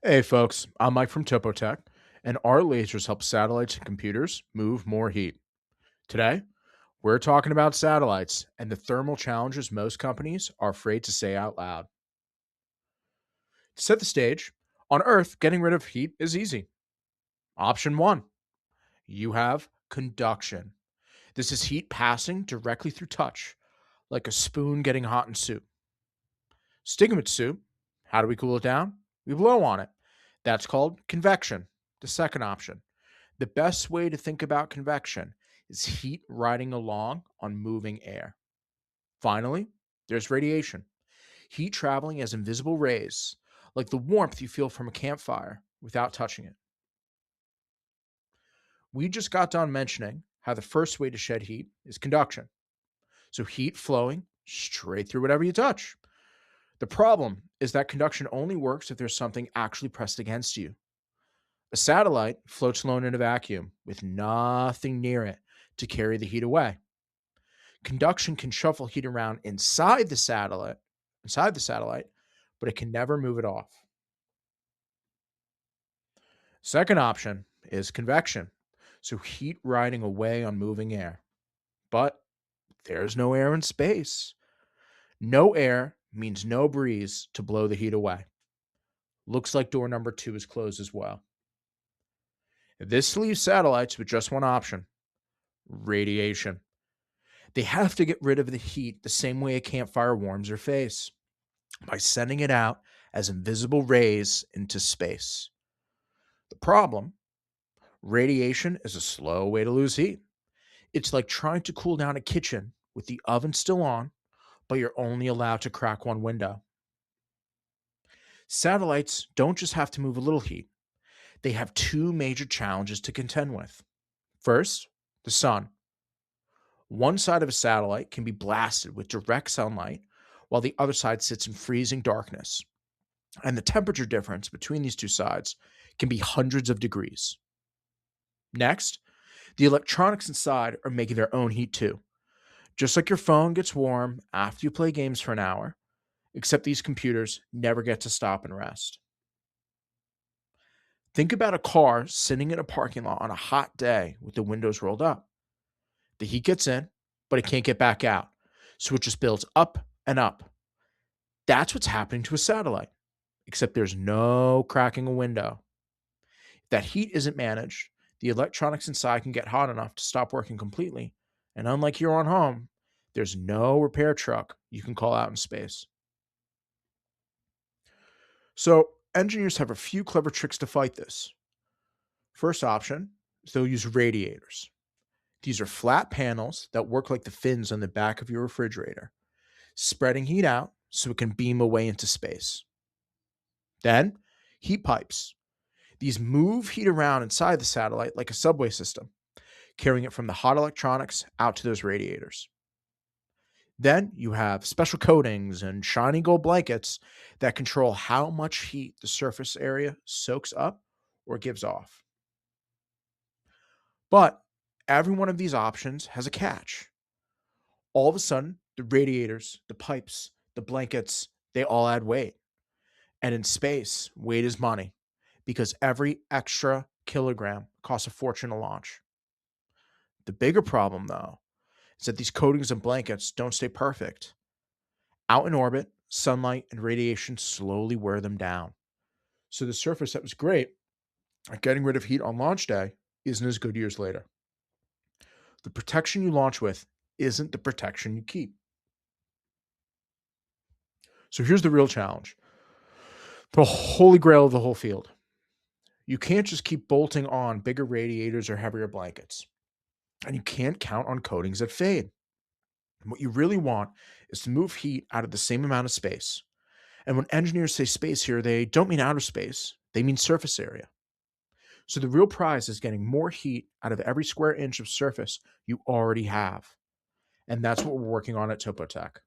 Hey folks, I'm Mike from Topo-Tec, and our lasers help satellites and computers move more heat. Today, we're talking about satellites and the thermal challenges most companies are afraid to say out loud. To set the stage, on Earth, getting rid of heat is easy. Option one, you have conduction. This is heat passing directly through touch, like a spoon getting hot in soup. Sticking with soup, how do we cool it down? We blow on it. That's called convection, the second option. The best way to think about convection is heat riding along on moving air. Finally, there's radiation. Heat traveling as invisible rays, like the warmth you feel from a campfire without touching it. We just got done mentioning how the first way to shed heat is conduction. So heat flowing straight through whatever you touch. The problem is that conduction only works if there's something actually pressed against you. A satellite floats alone in a vacuum with nothing near it to carry the heat away. Conduction can shuffle heat around inside the satellite, but it can never move it off. Second option is convection. So heat riding away on moving air. But there's no air in space. No air means no breeze to blow the heat away. Looks like door number 2 is closed as well. This leaves satellites with just one option: radiation. They have to get rid of the heat the same way a campfire warms their face, by sending it out as invisible rays into space. The problem: radiation is a slow way to lose heat. It's like trying to cool down a kitchen with the oven still on, but you're only allowed to crack one window. Satellites don't just have to move a little heat, they have two major challenges to contend with. First, the sun. One side of a satellite can be blasted with direct sunlight, while the other side sits in freezing darkness. And the temperature difference between these two sides can be hundreds of degrees. Next, the electronics inside are making their own heat too. Just like your phone gets warm after you play games for an hour, except these computers never get to stop and rest. Think about a car sitting in a parking lot on a hot day with the windows rolled up. The heat gets in, but it can't get back out. So it just builds up and up. That's what's happening to a satellite, except there's no cracking a window. If that heat isn't managed, the electronics inside can get hot enough to stop working completely. And unlike here on home, there's no repair truck you can call out in space. So, engineers have a few clever tricks to fight this. First option is they'll use radiators. These are flat panels that work like the fins on the back of your refrigerator, spreading heat out so it can beam away into space. Then, heat pipes. These move heat around inside the satellite like a subway system, carrying it from the hot electronics out to those radiators. Then you have special coatings and shiny gold blankets that control how much heat the surface area soaks up or gives off. But every one of these options has a catch. All of a sudden, the radiators, the pipes, the blankets, they all add weight. And in space, weight is money because every extra kilogram costs a fortune to launch. The bigger problem, though, is that these coatings and blankets don't stay perfect. Out in orbit, sunlight and radiation slowly wear them down. So the surface that was great at getting rid of heat on launch day isn't as good years later. The protection you launch with isn't the protection you keep. So here's the real challenge: the holy grail of the whole field. You can't just keep bolting on bigger radiators or heavier blankets, and you can't count on coatings that fade. What you really want is to move heat out of the same amount of space. And when engineers say space here, they don't mean outer space, they mean surface area. So the real prize is getting more heat out of every square inch of surface you already have. And that's what we're working on at Topo-Tec.